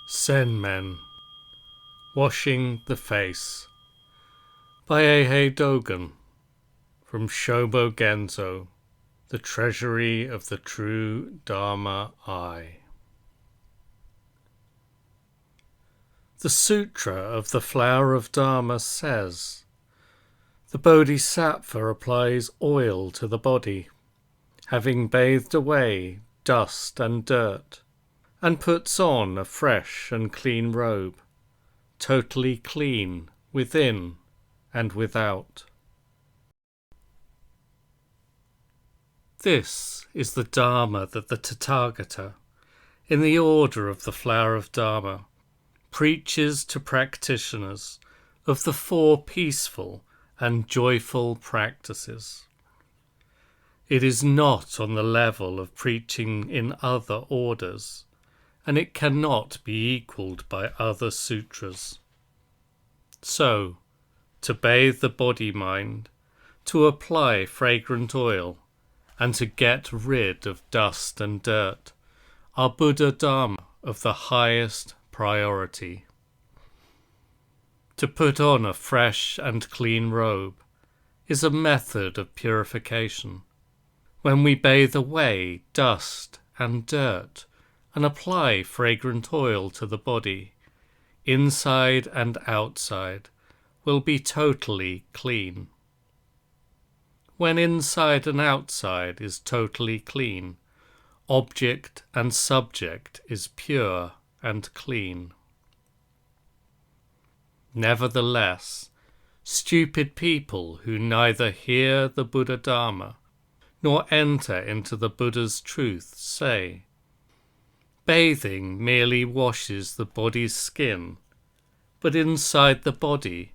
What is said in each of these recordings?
Senmen, Washing the Face by Eihei Dogen, from Shobogenzo, the Treasury of the True Dharma Eye. The Sutra of the Flower of Dharma says, the Bodhisattva applies oil to the body, having bathed away dust and dirt, and puts on a fresh and clean robe, totally clean within and without. This is the Dharma that the Tathagata, in the order of the Flower of Dharma, preaches to practitioners of the four peaceful and joyful practices. It is not on the level of preaching in other orders, and it cannot be equalled by other sutras. So, to bathe the body-mind, to apply fragrant oil, and to get rid of dust and dirt, are Buddha Dharma of the highest priority. To put on a fresh and clean robe is a method of purification. When we bathe away dust and dirt and apply fragrant oil to the body, inside and outside will be totally clean. When inside and outside is totally clean, object and subject is pure and clean. Nevertheless, stupid people who neither hear the Buddha Dharma nor enter into the Buddha's truth say, bathing merely washes the body's skin, but inside the body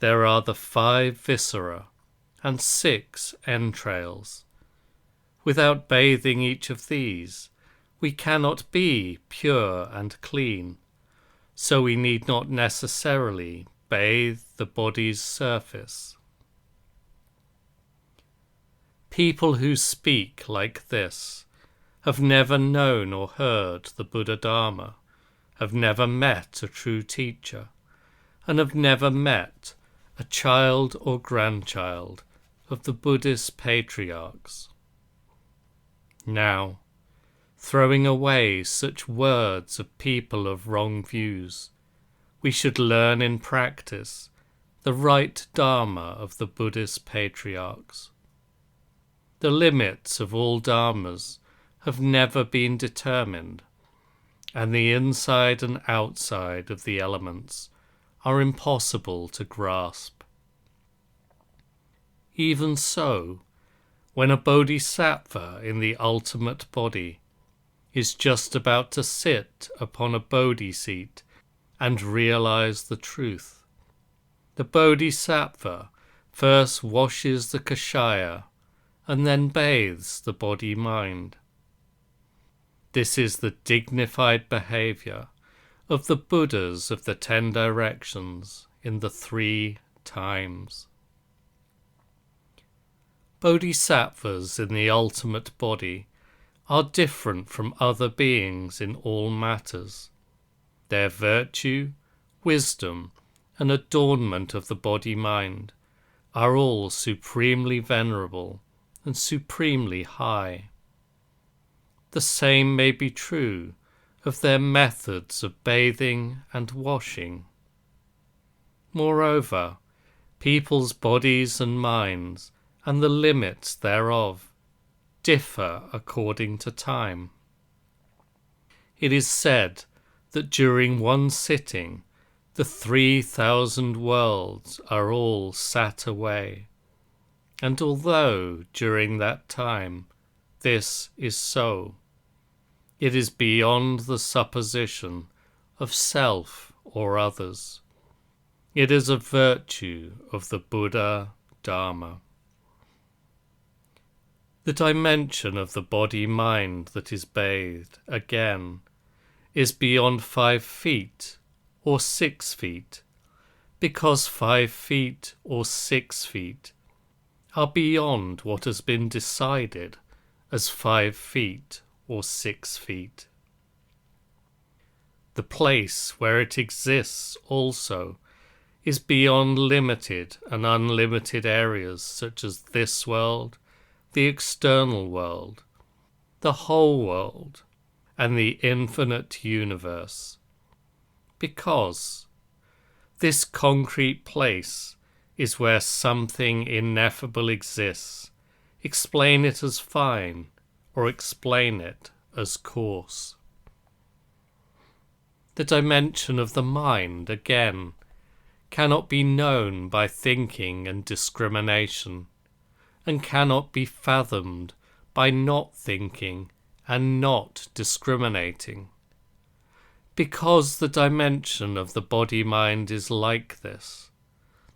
there are the 5 viscera and 6 entrails. Without bathing each of these, we cannot be pure and clean, so we need not necessarily bathe the body's surface. People who speak like this have never known or heard the Buddha Dharma, have never met a true teacher, and have never met a child or grandchild of the Buddhist patriarchs. Now, throwing away such words of people of wrong views, we should learn in practice the right Dharma of the Buddhist patriarchs. The limits of all Dharmas have never been determined, and the inside and outside of the elements are impossible to grasp. Even so, when a bodhisattva in the ultimate body is just about to sit upon a bodhi seat and realize the truth, the bodhisattva first washes the kashaya and then bathes the body-mind. This is the dignified behavior of the Buddhas of the 10 directions in the 3 times. Bodhisattvas in the ultimate body are different from other beings in all matters. Their virtue, wisdom, and adornment of the body-mind are all supremely venerable and supremely high. The same may be true of their methods of bathing and washing. Moreover, people's bodies and minds and the limits thereof differ according to time. It is said that during one sitting the 3,000 worlds are all sat away, and although during that time this is so, it is beyond the supposition of self or others. It is a virtue of the Buddha Dharma. The dimension of the body-mind that is bathed, again, is beyond 5 feet or 6 feet, because 5 feet or 6 feet are beyond what has been decided as 5 feet or 6 feet. The place where it exists also is beyond limited and unlimited areas such as this world, the external world, the whole world, and the infinite universe. Because this concrete place is where something ineffable exists. Explain it as fine, or explain it as coarse. The dimension of the mind, again, cannot be known by thinking and discrimination, and cannot be fathomed by not thinking and not discriminating. Because the dimension of the body-mind is like this,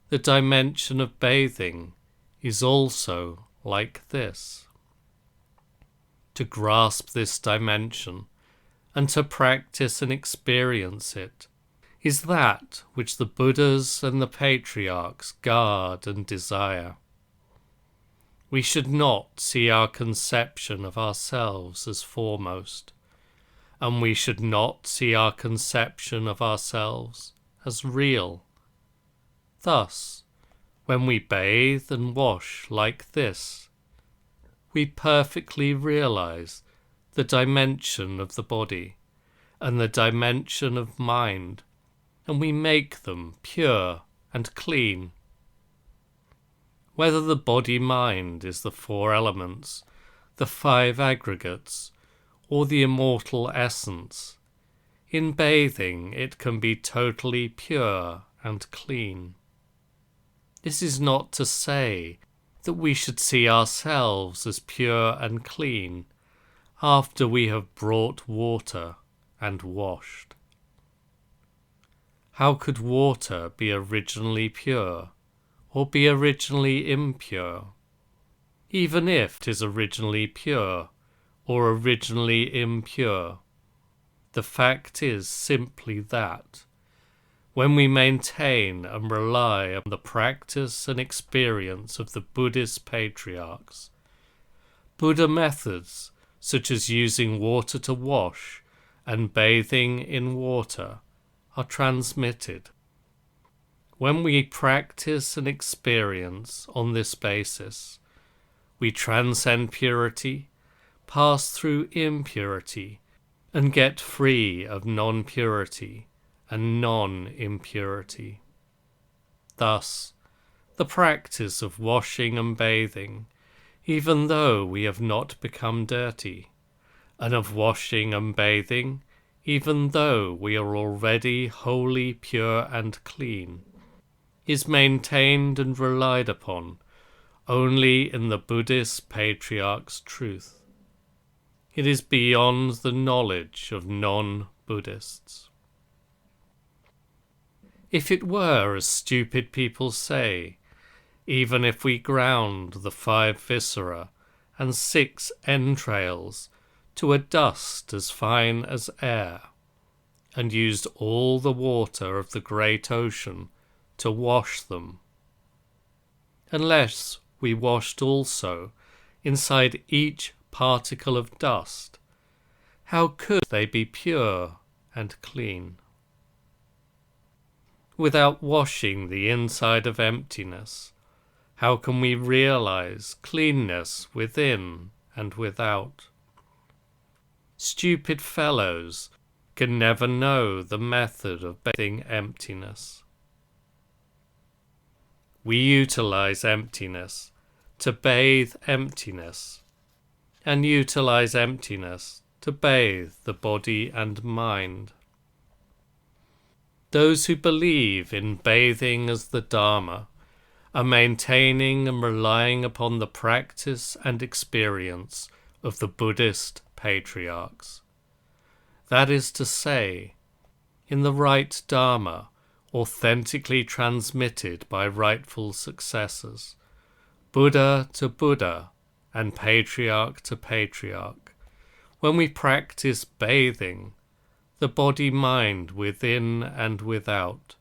the dimension of bathing is also like this. To grasp this dimension and to practice and experience it is that which the Buddhas and the patriarchs guard and desire. We should not see our conception of ourselves as foremost, and we should not see our conception of ourselves as real. Thus, when we bathe and wash like this, we perfectly realize the dimension of the body and the dimension of mind, and we make them pure and clean. Whether the body-mind is the 4 elements, the 5 aggregates, or the immortal essence, in bathing it can be totally pure and clean. This is not to say that we should see ourselves as pure and clean after we have brought water and washed. How could water be originally pure, or be originally impure? Even if it is originally pure, or originally impure, the fact is simply that, when we maintain and rely on the practice and experience of the Buddhist patriarchs, Buddha methods such as using water to wash and bathing in water are transmitted. When we practice and experience on this basis, we transcend purity, pass through impurity, and get free of non-purity and non-impurity. Thus, the practice of washing and bathing, even though we have not become dirty, and of washing and bathing, even though we are already wholly pure and clean, is maintained and relied upon only in the Buddhist patriarch's truth. It is beyond the knowledge of non-Buddhists. If it were as stupid people say, even if we ground the 5 viscera and 6 entrails to a dust as fine as air, and used all the water of the great ocean to wash them, unless we washed also inside each particle of dust, how could they be pure and clean? Without washing the inside of emptiness, how can we realize cleanness within and without? Stupid fellows can never know the method of bathing emptiness. We utilize emptiness to bathe emptiness, and utilize emptiness to bathe the body and mind. Those who believe in bathing as the Dharma are maintaining and relying upon the practice and experience of the Buddhist patriarchs. That is to say, in the right Dharma, authentically transmitted by rightful successors, Buddha to Buddha and patriarch to patriarch, when we practice bathing, the body-mind within and without,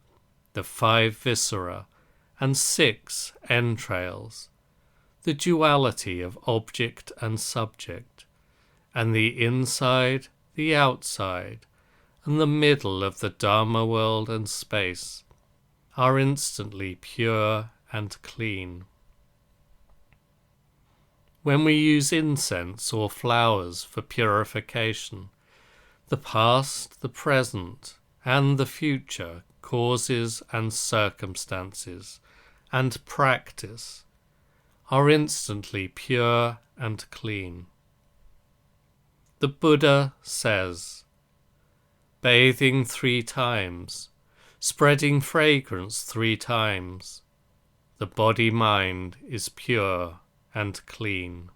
the 5 viscera and 6 entrails, the duality of object and subject, and the inside, the outside, and the middle of the Dharma world and space are instantly pure and clean. When we use incense or flowers for purification, the past, the present, and the future causes and circumstances and practice are instantly pure and clean. The Buddha says, bathing 3 times, spreading fragrance 3 times, the body-mind is pure and clean.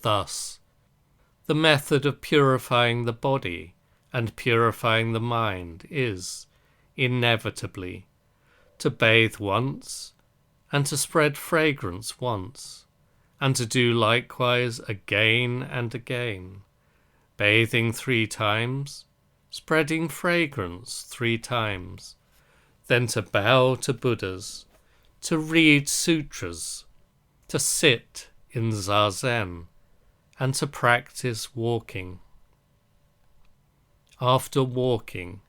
Thus, the method of purifying the body and purifying the mind is, inevitably, to bathe once, and to spread fragrance once, and to do likewise again and again, bathing 3 times, spreading fragrance 3 times, then to bow to Buddhas, to read sutras, to sit in zazen, and to practice walking. After walking,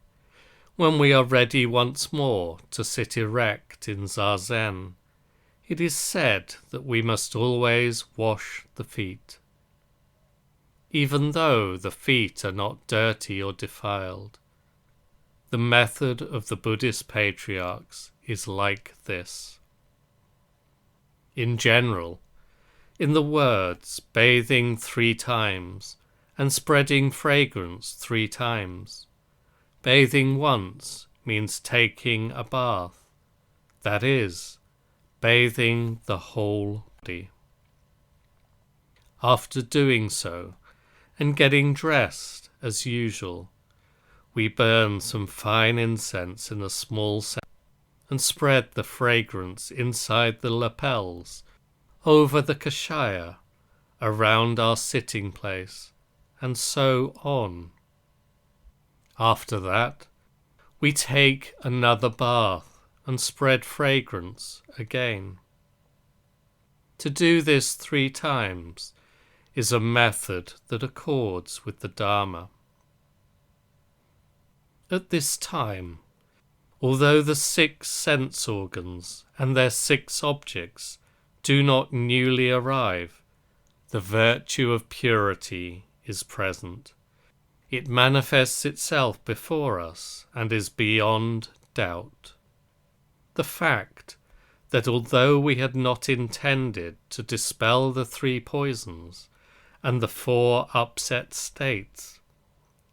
when we are ready once more to sit erect in zazen, it is said that we must always wash the feet. Even though the feet are not dirty or defiled, the method of the Buddhist patriarchs is like this. In general, in the words bathing 3 times and spreading fragrance 3 times, bathing once means taking a bath, that is, bathing the whole body. After doing so, and getting dressed as usual, we burn some fine incense in a small censer and spread the fragrance inside the lapels, over the kashaya, around our sitting place, and so on. After that, we take another bath and spread fragrance again. To do this 3 times is a method that accords with the Dharma. At this time, although the 6 sense organs and their 6 objects do not newly arrive, the virtue of purity is present. It manifests itself before us and is beyond doubt. The fact that although we had not intended to dispel the 3 poisons and the 4 upset states,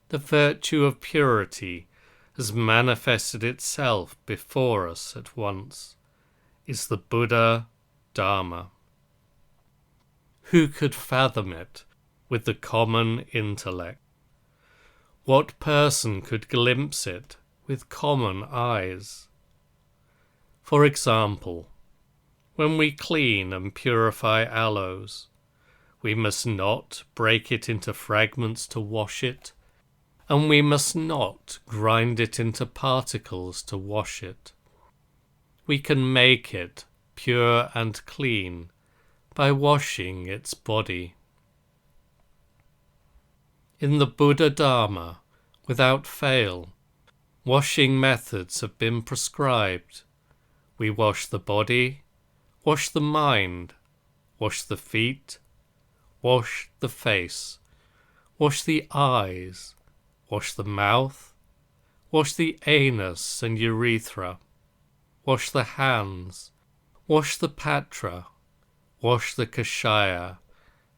the virtue of purity has manifested itself before us at once, is the Buddha Dharma. Who could fathom it with the common intellect? What person could glimpse it with common eyes? For example, when we clean and purify aloes, we must not break it into fragments to wash it, and we must not grind it into particles to wash it. We can make it pure and clean by washing its body. In the Buddha Dharma, without fail, washing methods have been prescribed. We wash the body, wash the mind, wash the feet, wash the face, wash the eyes, wash the mouth, wash the anus and urethra, wash the hands, wash the patra, wash the kashaya,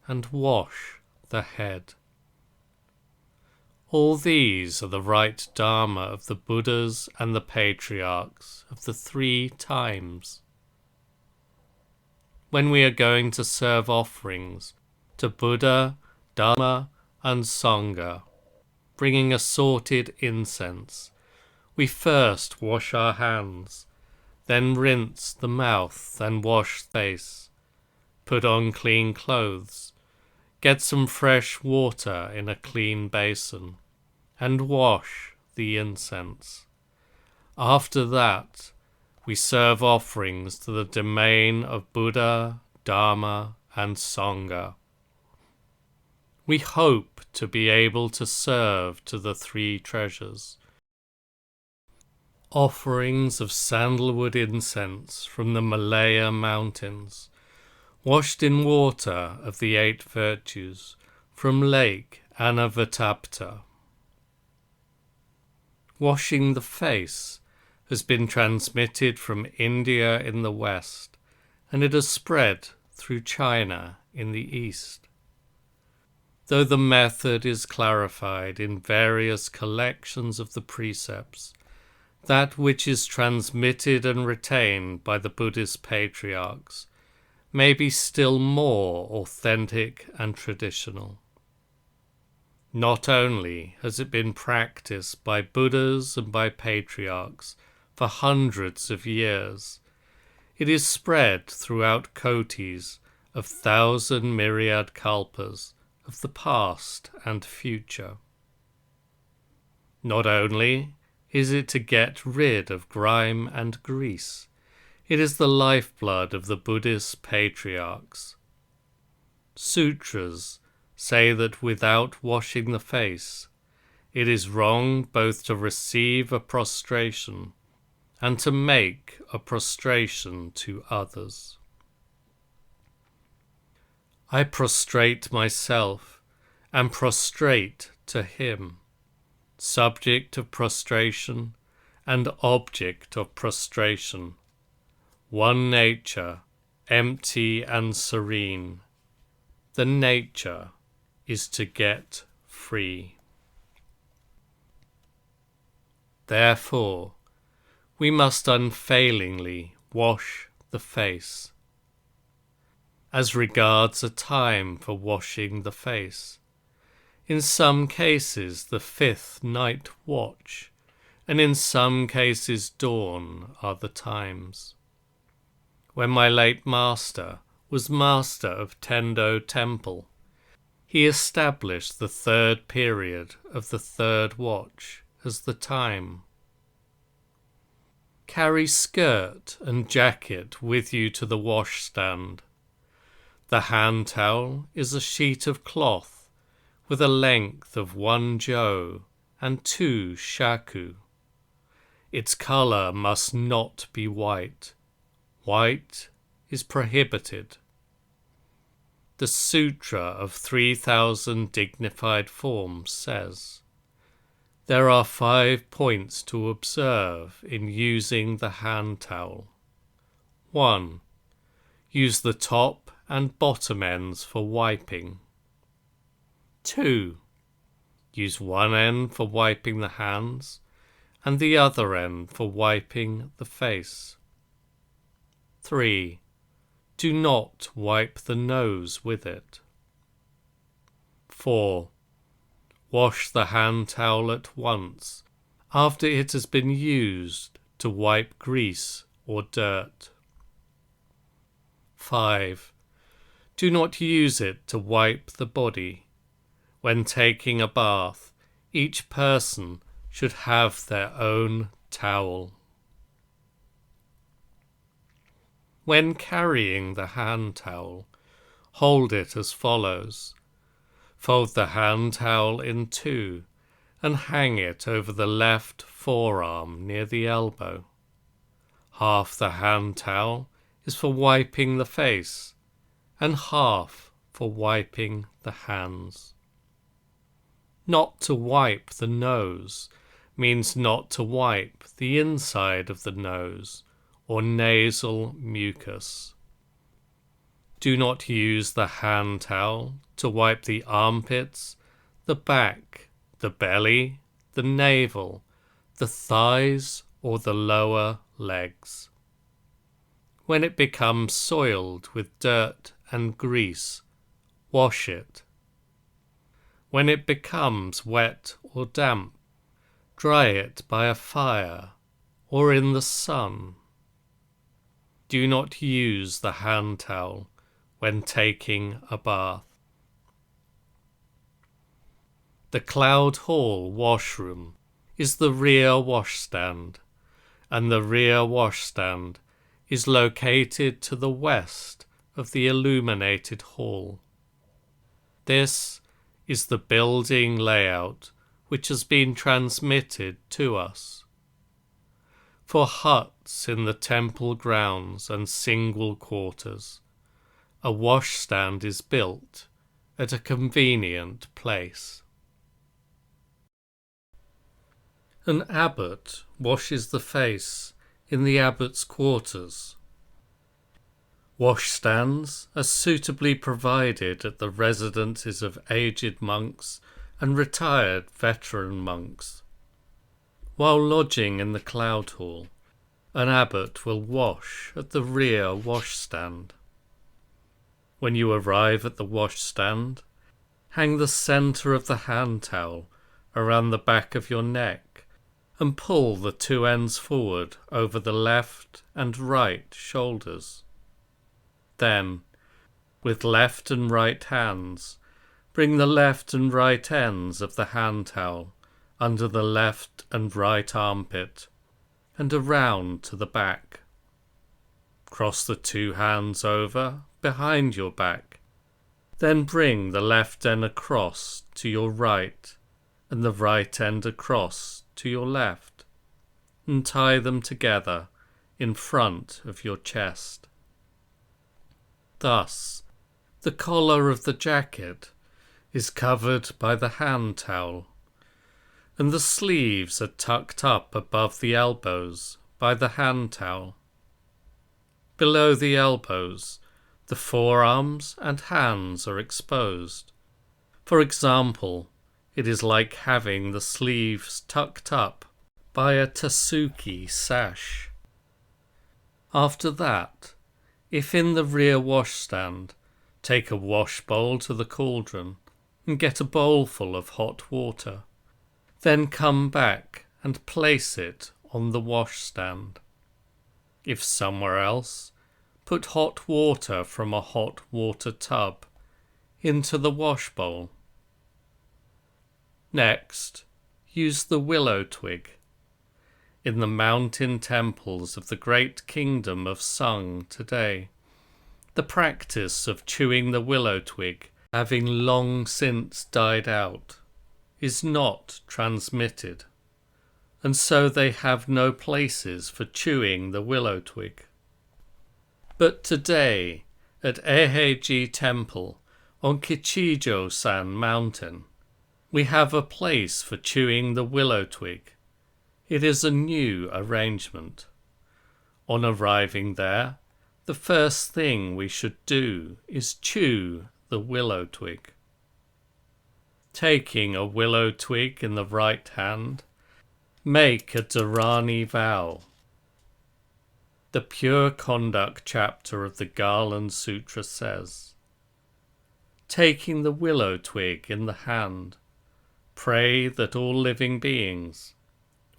and wash the head. All these are the right Dharma of the Buddhas and the Patriarchs of the 3 times. When we are going to serve offerings to Buddha, Dharma, and Sangha, bringing assorted incense, we first wash our hands, then rinse the mouth and wash the face, put on clean clothes, get some fresh water in a clean basin, and wash the incense. After that, we serve offerings to the domain of Buddha, Dharma, and Sangha. We hope to be able to serve to the three treasures. Offerings of sandalwood incense from the Malaya mountains, washed in water of the 8 virtues, from Lake Anavatapta. Washing the face has been transmitted from India in the west, and it has spread through China in the east. Though the method is clarified in various collections of the precepts, that which is transmitted and retained by the Buddhist patriarchs may be still more authentic and traditional. Not only has it been practiced by Buddhas and by patriarchs for hundreds of years, it is spread throughout kotis of 1,000 myriad kalpas of the past and future. Not only is it to get rid of grime and grease, it is the lifeblood of the Buddhist patriarchs. Sutras say that without washing the face, it is wrong both to receive a prostration and to make a prostration to others. I prostrate myself and prostrate to him, subject of prostration and object of prostration, one nature, empty and serene. The nature is to get free. Therefore, we must unfailingly wash the face. As regards a time for washing the face, in some cases the 5th night watch, and in some cases dawn are the times. When my late master was master of Tendo Temple, he established the 3rd period of the 3rd watch as the time. Carry skirt and jacket with you to the washstand. The hand towel is a sheet of cloth with a length of 1 jo and 2 shaku. Its colour must not be white. White is prohibited. The Sutra of 3,000 Dignified Forms says, there are 5 points to observe in using the hand towel. 1. Use the top and bottom ends for wiping. 2. Use one end for wiping the hands and the other end for wiping the face. 3. Do not wipe the nose with it. 4. Wash the hand towel at once after it has been used to wipe grease or dirt. 5. Do not use it to wipe the body. When taking a bath, each person should have their own towel. When carrying the hand towel, hold it as follows. Fold the hand towel in 2 and hang it over the left forearm near the elbow. Half the hand towel is for wiping the face and half for wiping the hands. Not to wipe the nose means not to wipe the inside of the nose or nasal mucus. Do not use the hand towel to wipe the armpits, the back, the belly, the navel, the thighs, or the lower legs. When it becomes soiled with dirt and grease, wash it. When it becomes wet or damp, dry it by a fire or in the sun. Do not use the hand towel when taking a bath. The Cloud Hall washroom is the rear washstand, and the rear washstand is located to the west of the illuminated hall. This is the building layout which has been transmitted to us. For huts in the temple grounds and single quarters, a washstand is built at a convenient place. An abbot washes the face in the abbot's quarters. Washstands are suitably provided at the residences of aged monks and retired veteran monks. While lodging in the cloud hall, an abbot will wash at the rear washstand. When you arrive at the washstand, hang the centre of the hand towel around the back of your neck and pull the two ends forward over the left and right shoulders. Then, with left and right hands, bring the left and right ends of the hand towel under the left and right armpit and around to the back. Cross the two hands over behind your back, then bring the left end across to your right and the right end across to your left, and tie them together in front of your chest. Thus, the collar of the jacket is covered by the hand towel, and the sleeves are tucked up above the elbows by the hand towel. Below the elbows, the forearms and hands are exposed. For example, it is like having the sleeves tucked up by a tasuki sash. After that, if in the rear washstand, take a wash bowl to the cauldron and get a bowlful of hot water. Then come back and place it on the washstand. If somewhere else, put hot water from a hot water tub into the wash bowl. Next, use the willow twig. In the mountain temples of the great kingdom of Sung today, the practice of chewing the willow twig, having long since died out, is not transmitted, and so they have no places for chewing the willow twig. But today, at Eiheiji Temple on Kichijo-san Mountain, we have a place for chewing the willow twig. It is a new arrangement. On arriving there, the first thing we should do is chew the willow twig. Taking a willow twig in the right hand, make a Dharani vow. The Pure Conduct chapter of the Garland Sutra says, taking the willow twig in the hand, pray that all living beings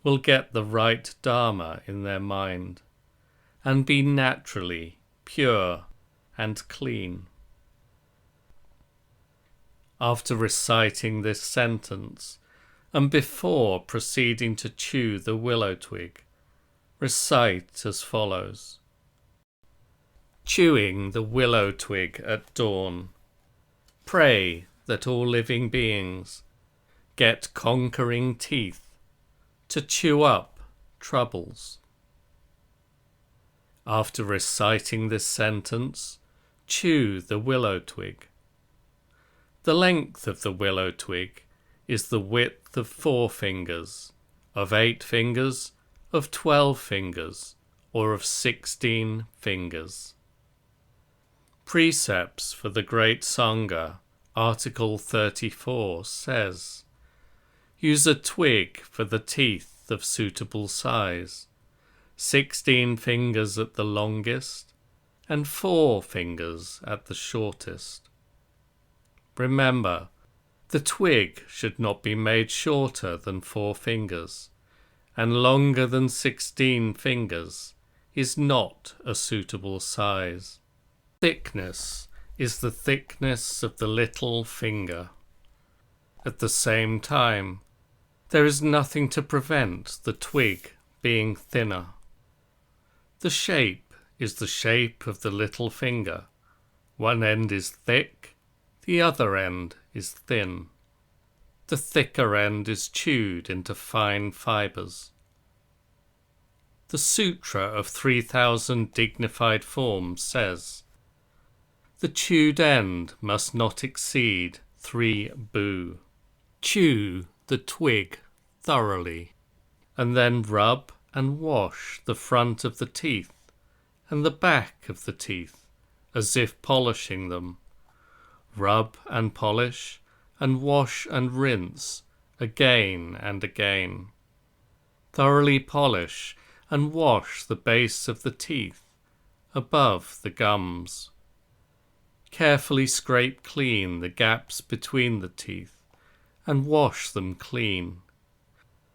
will get the right Dharma in their mind and be naturally pure and clean. After reciting this sentence, and before proceeding to chew the willow twig, recite as follows. Chewing the willow twig at dawn, pray that all living beings get conquering teeth to chew up troubles. After reciting this sentence, chew the willow twig. The length of the willow twig is the width of 4 fingers, of 8 fingers, of 12 fingers, or of 16 fingers. Precepts for the Great Sangha, Article 34, says, use a twig for the teeth of suitable size, 16 fingers at the longest, and 4 fingers at the shortest. Remember, the twig should not be made shorter than 4 fingers, and longer than 16 fingers is not a suitable size. Thickness is the thickness of the little finger. At the same time, there is nothing to prevent the twig being thinner. The shape is the shape of the little finger. One end is thick, the other end is thin. The thicker end is chewed into fine fibers. The Sutra of 3,000 Dignified Forms says, the chewed end must not exceed 3 bu. Chew the twig thoroughly, and then rub and wash the front of the teeth and the back of the teeth as if polishing them. Rub and polish and wash and rinse again and again. Thoroughly polish and wash the base of the teeth above the gums. Carefully scrape clean the gaps between the teeth and wash them clean.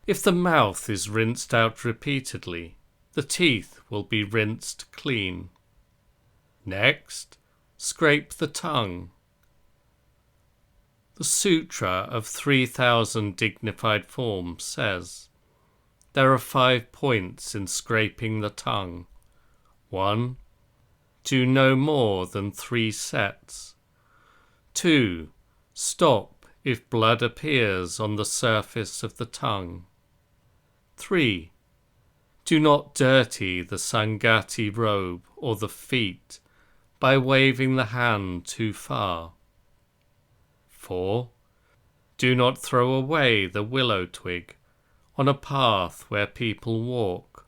If the mouth is rinsed out repeatedly, the teeth will be rinsed clean. Next, scrape the tongue. The Sutra of 3,000 Dignified Forms says, there are 5 points in scraping the tongue. 1. Do no more than 3 sets. 2. Stop if blood appears on the surface of the tongue. 3. Do not dirty the Sangati robe or the feet by waving the hand too far. 4. Do not throw away the willow twig on a path where people walk.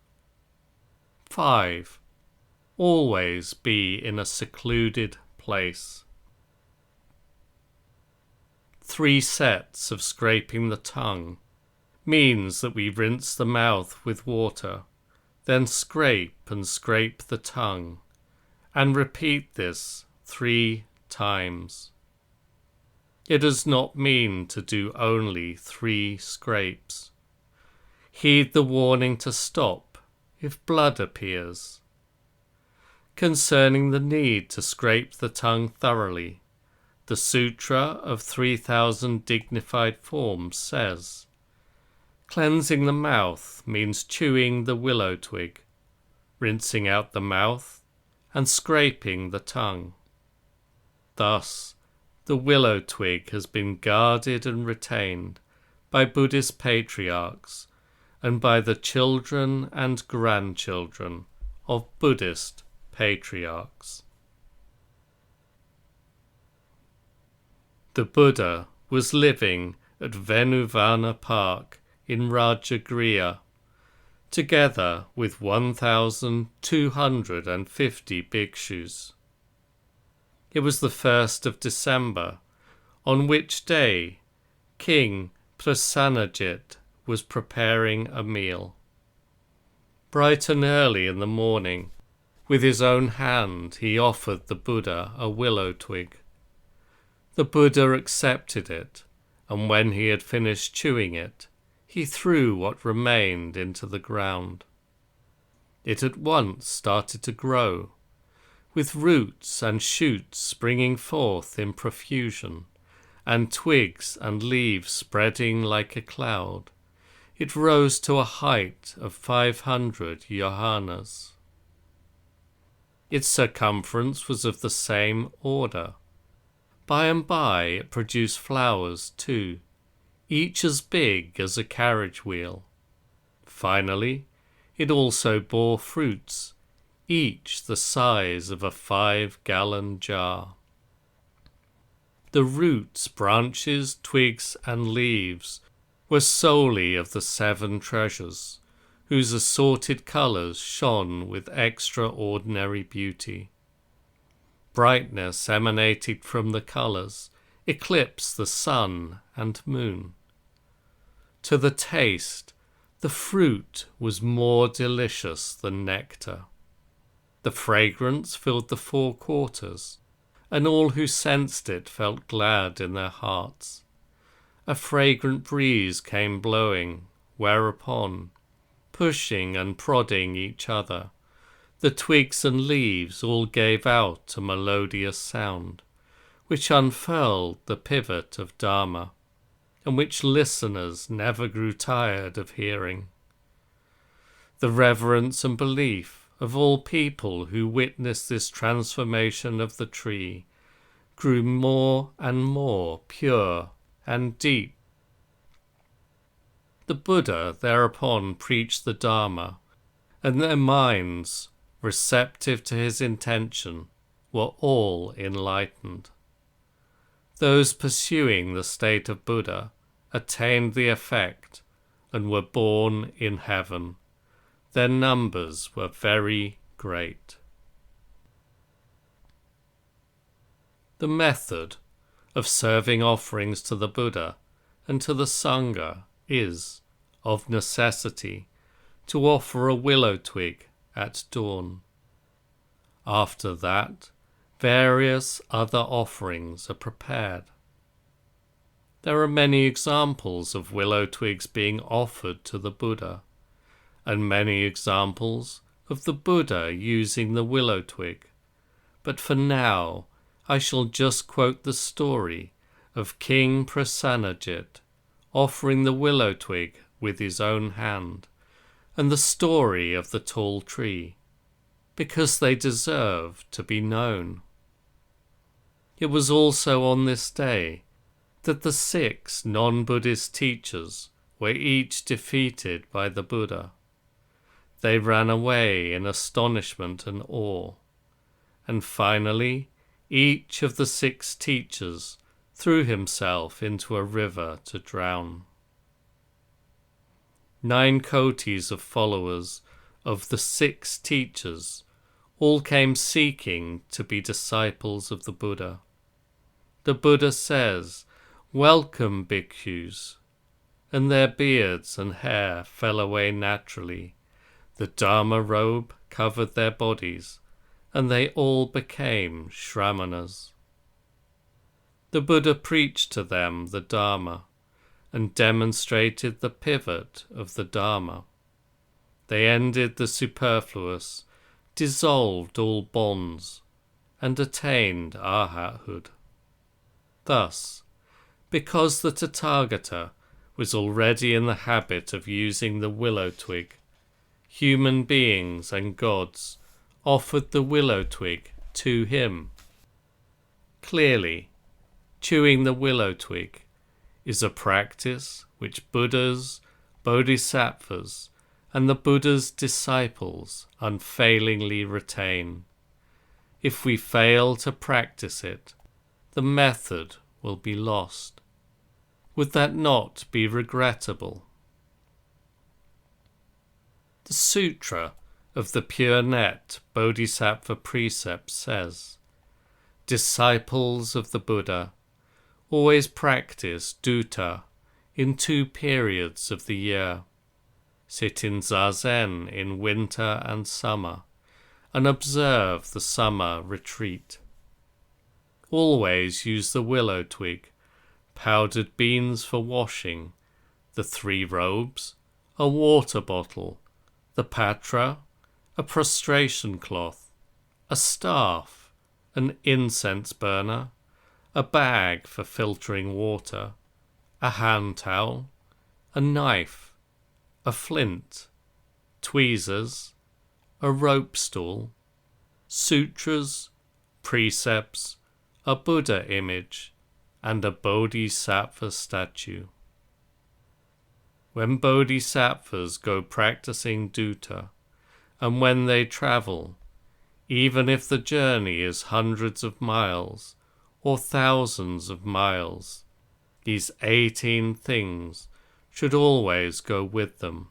5. Always be in a secluded place. 3 sets of scraping the tongue means that we rinse the mouth with water, then scrape the tongue, and repeat this 3 times. It does not mean to do only 3 scrapes. Heed the warning to stop if blood appears. Concerning the need to scrape the tongue thoroughly, the Sutra of 3,000 Dignified Forms says, cleansing the mouth means chewing the willow twig, rinsing out the mouth, and scraping the tongue. Thus, the willow twig has been guarded and retained by Buddhist patriarchs and by the children and grandchildren of Buddhist patriarchs. The Buddha was living at Venuvana Park in Rajagriha, together with 1,250 bhikshus. It was the 1st of December, on which day King Prasanajit was preparing a meal. Bright and early in the morning, with his own hand he offered the Buddha a willow twig. The Buddha accepted it, and when he had finished chewing it, he threw what remained into the ground. It at once started to grow, with roots and shoots springing forth in profusion, and twigs and leaves spreading like a cloud. It rose to a height of 500 yohanas. Its circumference was of the same order. By and by it produced flowers too, each as big as a carriage wheel. Finally, it also bore fruits, each the size of a 5-gallon jar. The roots, branches, twigs, and leaves were solely of the 7 treasures, whose assorted colours shone with extraordinary beauty. Brightness emanated from the colours, eclipsed the sun and moon. To the taste, the fruit was more delicious than nectar. The fragrance filled the 4 quarters, and all who sensed it felt glad in their hearts. A fragrant breeze came blowing, whereupon, pushing and prodding each other, the twigs and leaves all gave out a melodious sound, which unfurled the pivot of Dharma, and which listeners never grew tired of hearing. The reverence and belief of all people who witnessed this transformation of the tree grew more and more pure and deep The Buddha thereupon preached the Dharma, and their minds, receptive to his intention, were all enlightened. Those pursuing the state of Buddha attained the effect and were born in heaven. Their numbers were very great. The method of serving offerings to the Buddha and to the Sangha is, of necessity, to offer a willow twig at dawn. After that, various other offerings are prepared. There are many examples of willow twigs being offered to the Buddha, and many examples of the Buddha using the willow twig, but for now I shall just quote the story of King Prasanajit offering the willow twig with his own hand, and the story of the tall tree, because they deserve to be known. It was also on this day that the 6 non-Buddhist teachers were each defeated by the Buddha. They ran away in astonishment and awe, and finally each of the 6 teachers threw himself into a river to drown. 9 kotis of followers of the 6 teachers all came seeking to be disciples of the Buddha. The Buddha says, "Welcome, bhikkhus," and their beards and hair fell away naturally. The Dharma robe covered their bodies, and they all became Shramanas. The Buddha preached to them the Dharma and demonstrated the pivot of the Dharma. They ended the superfluous, dissolved all bonds, and attained arhathood. Thus, because the Tathagata was already in the habit of using the willow twig, human beings and gods offered the willow twig to him. Clearly, chewing the willow twig is a practice which Buddhas, Bodhisattvas, and the Buddha's disciples unfailingly retain. If we fail to practice it, the method will be lost. Would that not be regrettable? The Sutra of the Pure Net Bodhisattva Precept says, disciples of the Buddha always practice dutta in 2 periods of the year. Sit in zazen in winter and summer, and observe the summer retreat. Always use the willow twig, powdered beans for washing, the 3 robes, a water bottle, the patra, a prostration cloth, a staff, an incense burner, a bag for filtering water, a hand towel, a knife, a flint, tweezers, a rope stool, sutras, precepts, a Buddha image, and a bodhisattva statue. When bodhisattvas go practicing dutta, and when they travel, even if the journey is hundreds of miles or thousands of miles, these 18 things should always go with them.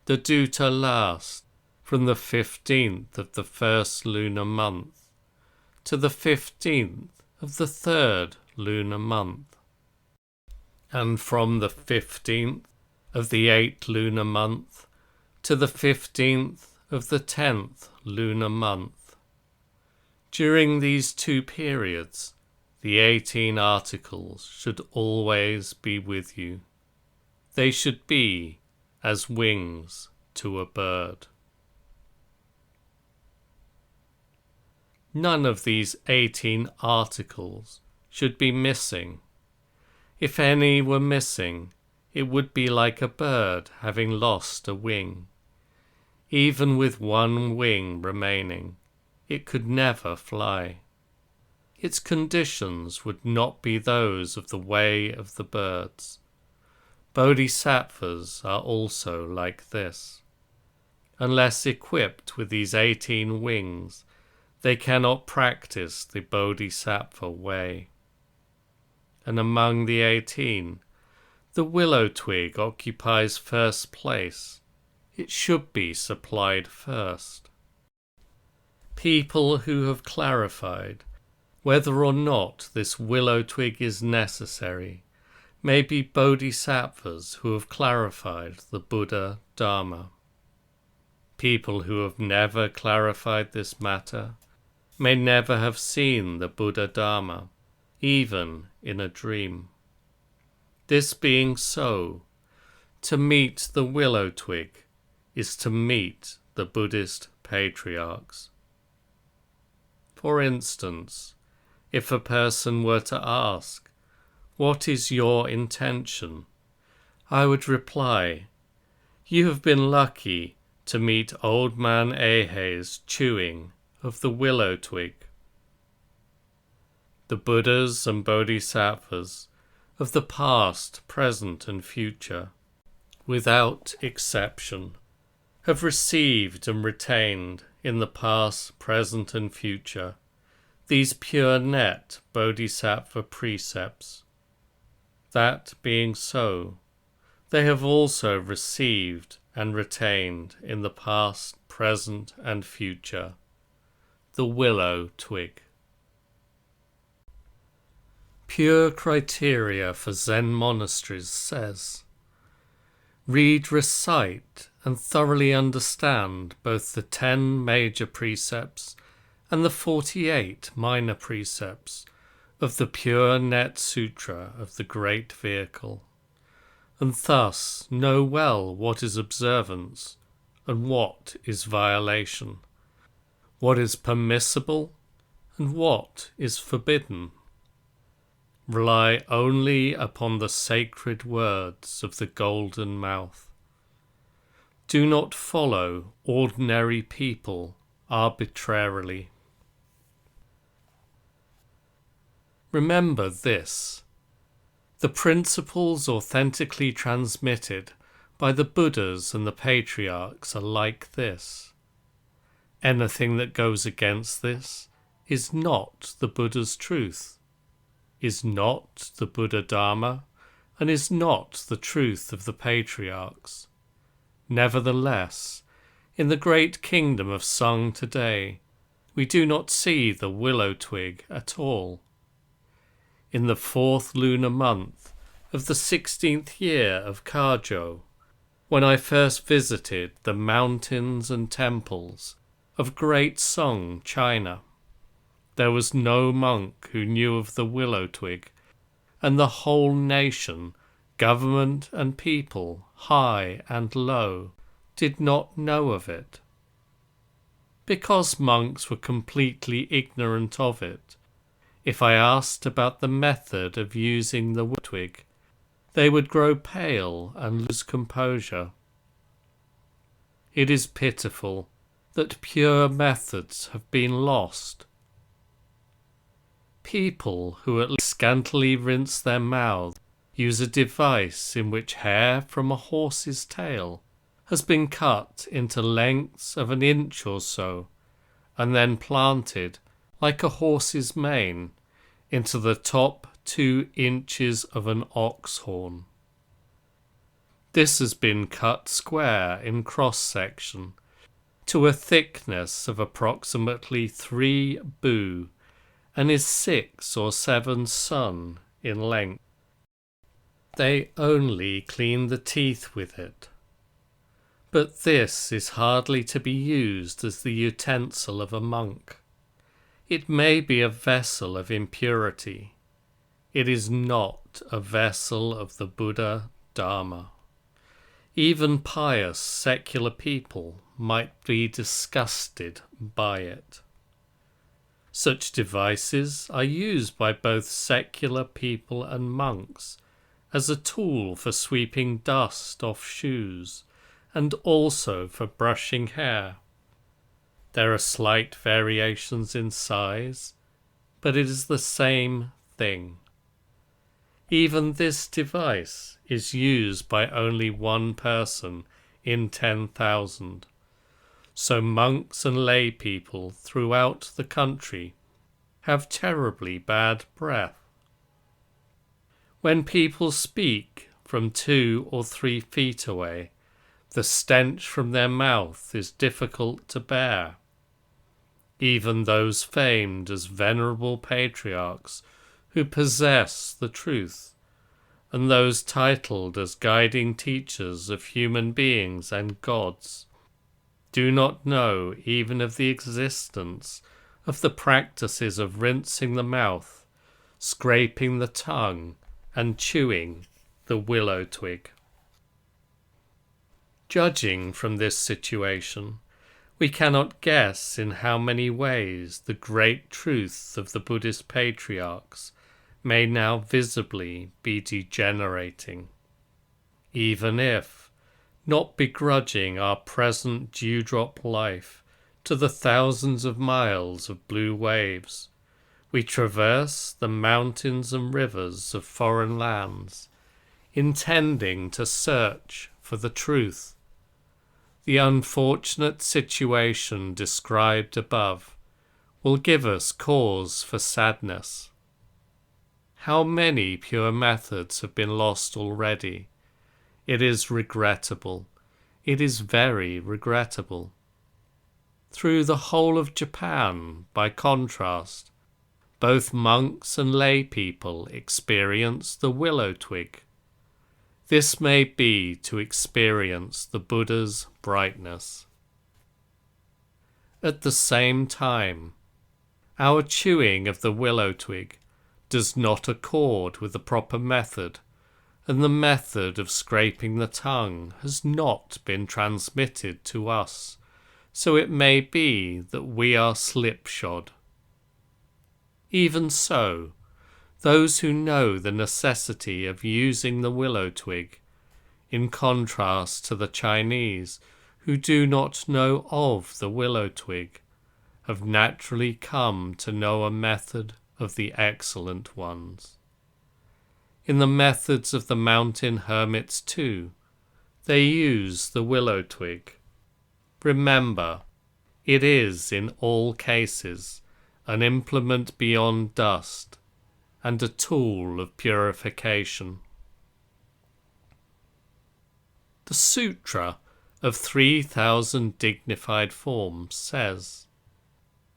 The dutta lasts from the 15th of the first lunar month to the 15th of the 3rd lunar month, and from the 15th of the 8th lunar month to the 15th of the 10th lunar month. During these 2 periods, the 18 articles should always be with you. They should be as wings to a bird. None of these 18 articles should be missing. If any were missing, it would be like a bird having lost a wing. Even with 1 wing remaining, it could never fly. Its conditions would not be those of the way of the birds, Bodhisattvas are also like this. Unless equipped with these 18 wings, they cannot practice the Bodhisattva way. And among the 18, the willow twig occupies first place. It should be supplied first. People who have clarified whether or not this willow twig is necessary may be bodhisattvas who have clarified the Buddha Dharma. People who have never clarified this matter may never have seen the Buddha Dharma, even in a dream. This being so, to meet the willow twig is to meet the Buddhist patriarchs. For instance, if a person were to ask, "What is your intention?" I would reply, "You have been lucky to meet Old Man Ehe's chewing of the willow twig." The Buddhas and Bodhisattvas of the past, present, and future, without exception, have received and retained in the past, present, and future these pure net Bodhisattva precepts. That being so, they have also received and retained in the past, present, and future the willow twig. Pure Criteria for Zen Monasteries says, read, recite, and thoroughly understand both the 10 major precepts and the 48 minor precepts of the Pure Net Sutra of the Great Vehicle, and thus know well what is observance and what is violation, what is permissible and what is forbidden. Rely only upon the sacred words of the golden mouth. Do not follow ordinary people arbitrarily. Remember this: the principles authentically transmitted by the Buddhas and the Patriarchs are like this. Anything that goes against this is not the Buddha's truth, is not the Buddha Dharma, and is not the truth of the Patriarchs. Nevertheless, in the great kingdom of Sung today, we do not see the willow twig at all. In the 4th lunar month of the 16th year of Kajo, when I first visited the mountains and temples of Great Sung, China, there was no monk who knew of the willow twig, and the whole nation, government and people, high and low, did not know of it. Because monks were completely ignorant of it, if I asked about the method of using the willow twig, they would grow pale and lose composure. It is pitiful that pure methods have been lost. People who at least scantily rinse their mouths use a device in which hair from a horse's tail has been cut into lengths of an inch or so, and then planted, like a horse's mane, into the top 2 inches of an ox horn. This has been cut square in cross-section to a thickness of approximately 3 bu, and is 6 or 7 sun in length. They only clean the teeth with it. But this is hardly to be used as the utensil of a monk. It may be a vessel of impurity. It is not a vessel of the Buddha Dharma. Even pious secular people might be disgusted by it. Such devices are used by both secular people and monks as a tool for sweeping dust off shoes and also for brushing hair. There are slight variations in size, but it is the same thing. Even this device is used by only one person in 10,000. So monks and lay people throughout the country have terribly bad breath. When people speak from 2 or 3 feet away, the stench from their mouth is difficult to bear. Even those famed as venerable patriarchs who possess the truth, and those titled as guiding teachers of human beings and gods, do not know even of the existence of the practices of rinsing the mouth, scraping the tongue, and chewing the willow twig. Judging from this situation, we cannot guess in how many ways the great truth of the Buddhist patriarchs may now visibly be degenerating. Even if, not begrudging our present dewdrop life to the thousands of miles of blue waves, we traverse the mountains and rivers of foreign lands, intending to search for the truth, the unfortunate situation described above will give us cause for sadness. How many pure methods have been lost already? It is regrettable. It is very regrettable. Through the whole of Japan, by contrast, both monks and lay people experience the willow twig. This may be to experience the Buddha's brightness. At the same time, our chewing of the willow twig does not accord with the proper method, and the method of scraping the tongue has not been transmitted to us, so it may be that we are slipshod. Even so, those who know the necessity of using the willow twig, in contrast to the Chinese who do not know of the willow twig, have naturally come to know a method of the excellent ones. In the methods of the mountain hermits too, they use the willow twig. Remember, it is in all cases an implement beyond dust, and a tool of purification. The Sutra of 3,000 Dignified Forms says,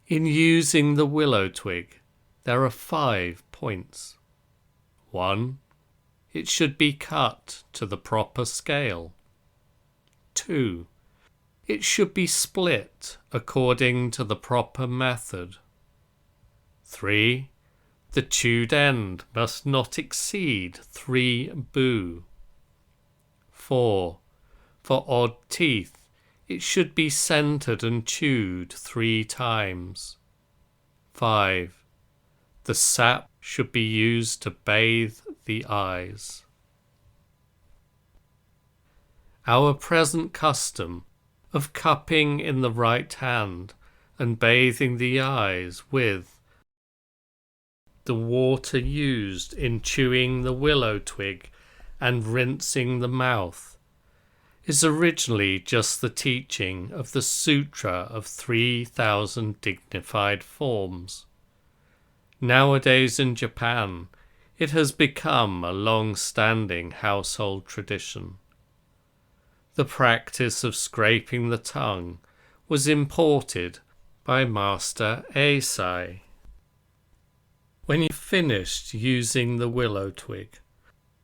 in using the willow twig, there are 5 points. 1. It should be cut to the proper scale. 2. It should be split according to the proper method. 3. The chewed end must not exceed 3 bu. 4. For odd teeth, it should be centered and chewed 3 times. 5. The sap should be used to bathe the eyes. Our present custom of cupping in the right hand and bathing the eyes with the water used in chewing the willow twig and rinsing the mouth is originally just the teaching of the Sutra of 3,000 Dignified Forms. Nowadays in Japan, it has become a long-standing household tradition. The practice of scraping the tongue was imported by Master Eisai. When you've finished using the willow twig,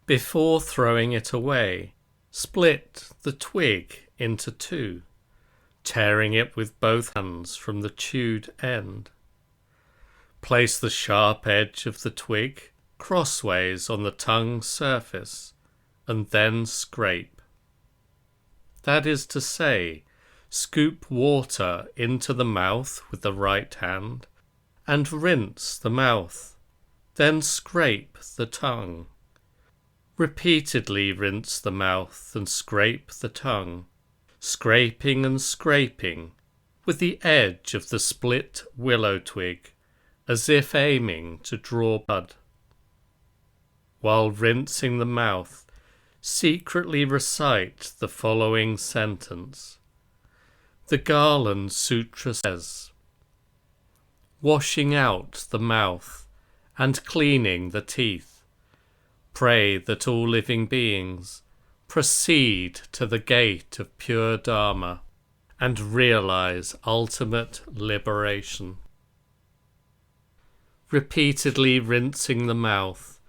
before throwing it away, split the twig into 2, tearing it with both hands from the chewed end. Place the sharp edge of the twig crossways on the tongue surface, and then scrape. That is to say, scoop water into the mouth with the right hand, and rinse the mouth, then scrape the tongue. Repeatedly rinse the mouth and scrape the tongue, scraping and scraping with the edge of the split willow twig, as if aiming to draw blood. while rinsing the mouth, secretly recite the following sentence. The Garland Sutra says, washing out the mouth and cleaning the teeth, pray that all living beings proceed to the gate of pure Dharma and realize ultimate liberation. Repeatedly rinsing the mouth,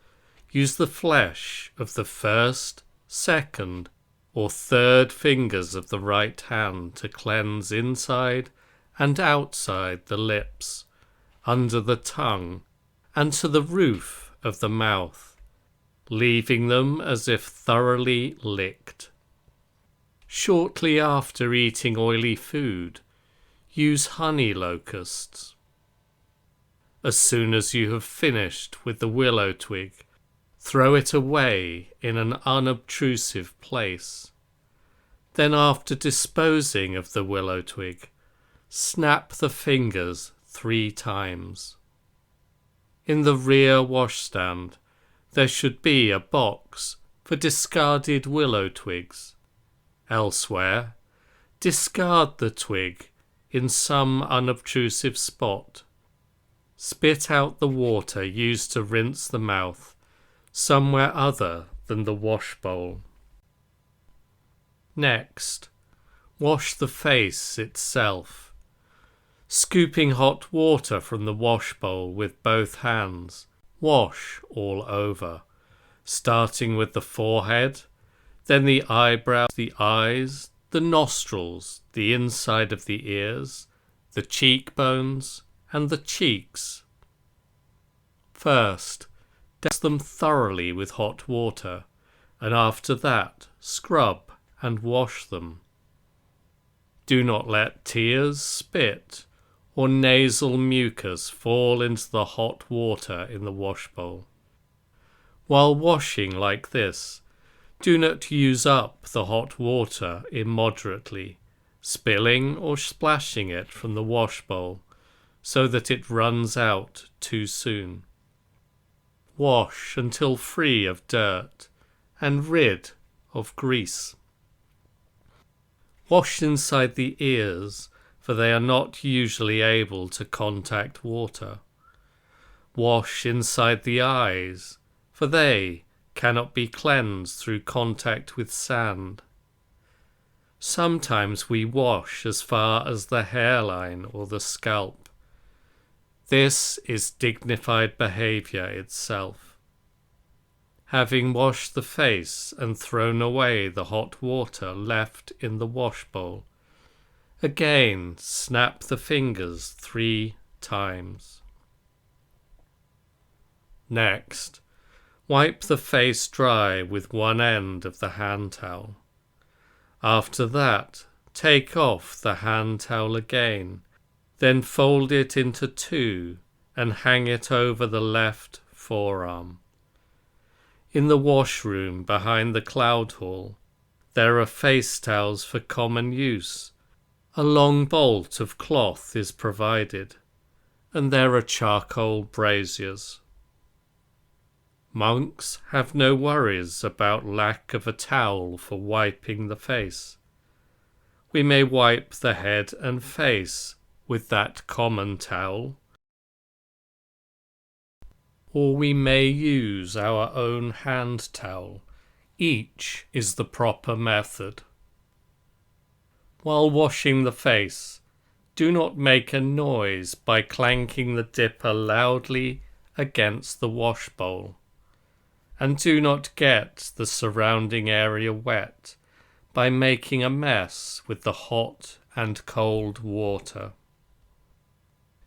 use the flesh of the first, second, or third fingers of the right hand to cleanse inside and outside the lips, under the tongue, and to the roof of the mouth, leaving them as if thoroughly licked. Shortly after eating oily food, use honey locusts. As soon as you have finished with the willow twig, throw it away in an unobtrusive place. Then, after disposing of the willow twig, snap the fingers 3 times. In the rear washstand, there should be a box for discarded willow twigs. Elsewhere, discard the twig in some unobtrusive spot. Spit out the water used to rinse the mouth somewhere other than the wash bowl. Next, wash the face itself. Scooping hot water from the wash bowl with both hands, wash all over, starting with the forehead, then the eyebrows, the eyes, the nostrils, the inside of the ears, the cheekbones, and the cheeks. First, douse them thoroughly with hot water, and after that, scrub and wash them. Do not let tears, spit, or nasal mucus fall into the hot water in the wash bowl. While washing like this, do not use up the hot water immoderately, spilling or splashing it from the wash bowl so that it runs out too soon. Wash until free of dirt and rid of grease. Wash inside the ears, for they are not usually able to contact water. Wash inside the eyes, for they cannot be cleansed through contact with sand. Sometimes we wash as far as the hairline or the scalp. This is dignified behavior itself. Having washed the face and thrown away the hot water left in the wash bowl, again snap the fingers 3 times. Next, wipe the face dry with one end of the hand towel. After that, take off the hand towel again, then fold it into 2 and hang it over the left forearm. In the washroom behind the cloud hall, there are face towels for common use. A long bolt of cloth is provided, and there are charcoal braziers. Monks have no worries about lack of a towel for wiping the face. We may wipe the head and face with that common towel, or we may use our own hand towel. Each is the proper method. While washing the face, do not make a noise by clanking the dipper loudly against the wash bowl, and do not get the surrounding area wet by making a mess with the hot and cold water.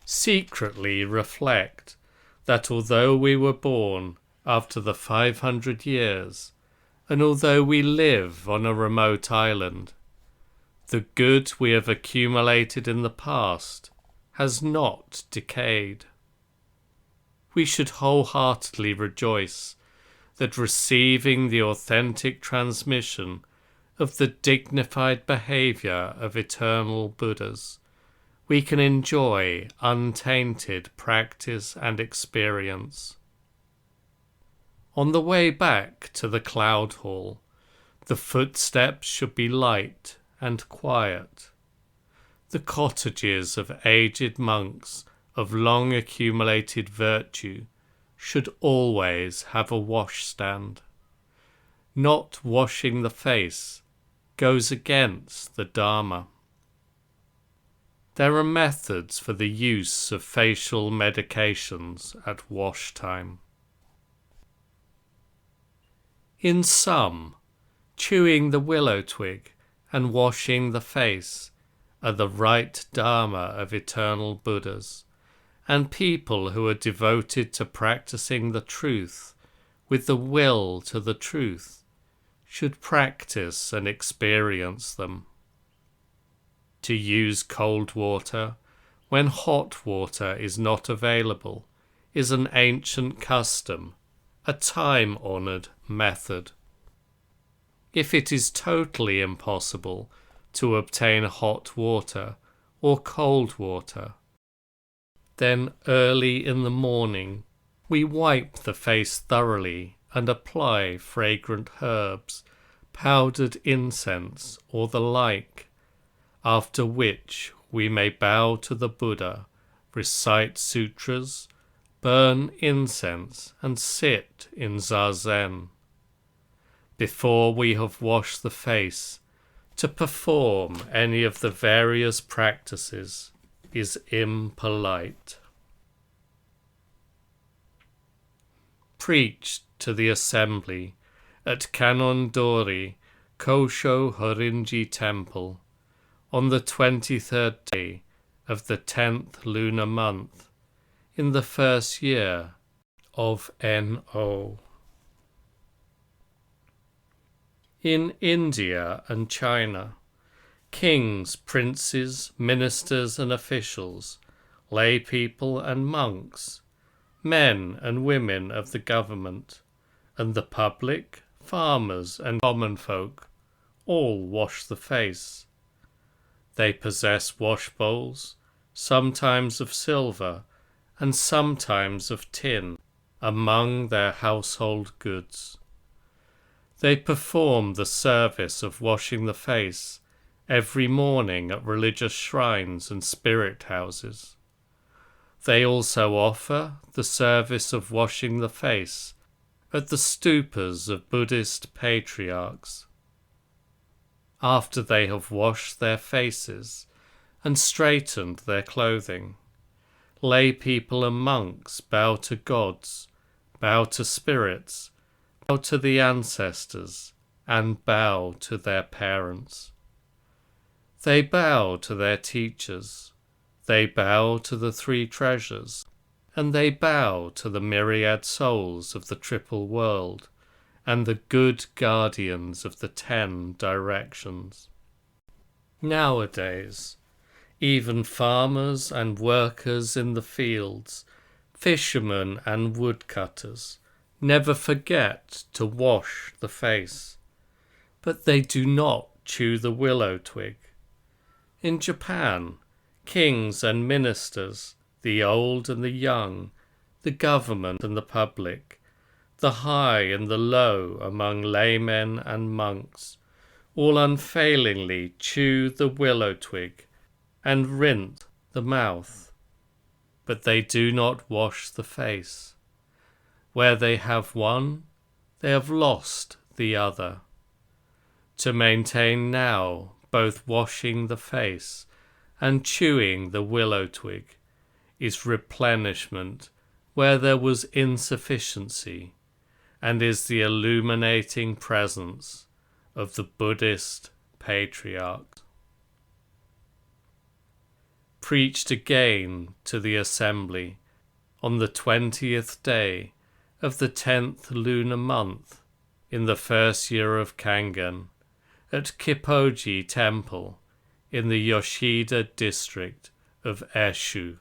Secretly reflect that although we were born after the 500 years, and although we live on a remote island, the good we have accumulated in the past has not decayed. We should wholeheartedly rejoice that receiving the authentic transmission of the dignified behavior of eternal Buddhas, we can enjoy untainted practice and experience. On the way back to the cloud hall, the footsteps should be light and quiet. The cottages of aged monks of long accumulated virtue should always have a washstand. Not washing the face goes against the Dharma. There are methods for the use of facial medications at wash time. In some, chewing the willow twig and washing the face are the right Dharma of eternal Buddhas, and people who are devoted to practicing the truth with the will to the truth should practice and experience them. To use cold water when hot water is not available is an ancient custom, a time-honored method. If it is totally impossible to obtain hot water or cold water, then early in the morning we wipe the face thoroughly and apply fragrant herbs, powdered incense, or the like, after which we may bow to the Buddha, recite sutras, burn incense, and sit in zazen. Before we have washed the face, to perform any of the various practices is impolite. Preached to the assembly at Kanondori, Kosho Horinji Temple, on the 23rd day of the 10th lunar month, in the first year of No. In India and China, kings, princes, ministers and officials, lay people and monks, men and women of the government, and the public, farmers and common folk, all wash the face. They possess wash bowls, sometimes of silver and sometimes of tin, among their household goods. They perform the service of washing the face every morning at religious shrines and spirit houses. They also offer the service of washing the face at the stupas of Buddhist patriarchs. After they have washed their faces and straightened their clothing, lay people and monks bow to gods, bow to spirits, bow to the ancestors, and bow to their parents. They bow to their teachers, they bow to the three treasures, and they bow to the myriad souls of the triple world, and the good guardians of the 10 directions. Nowadays, even farmers and workers in the fields, fishermen and woodcutters, never forget to wash the face, but they do not chew the willow twig. In Japan, kings and ministers, the old and the young, the government and the public, the high and the low among laymen and monks, all unfailingly chew the willow twig and rinse the mouth, but they do not wash the face. Where they have one, they have lost the other. To maintain now both washing the face and chewing the willow twig is replenishment where there was insufficiency, and is the illuminating presence of the Buddhist patriarchs. Preached again to the assembly on the 20th day of the 10th lunar month in the first year of Kangen at Kippoji Temple in the Yoshida district of Eshu.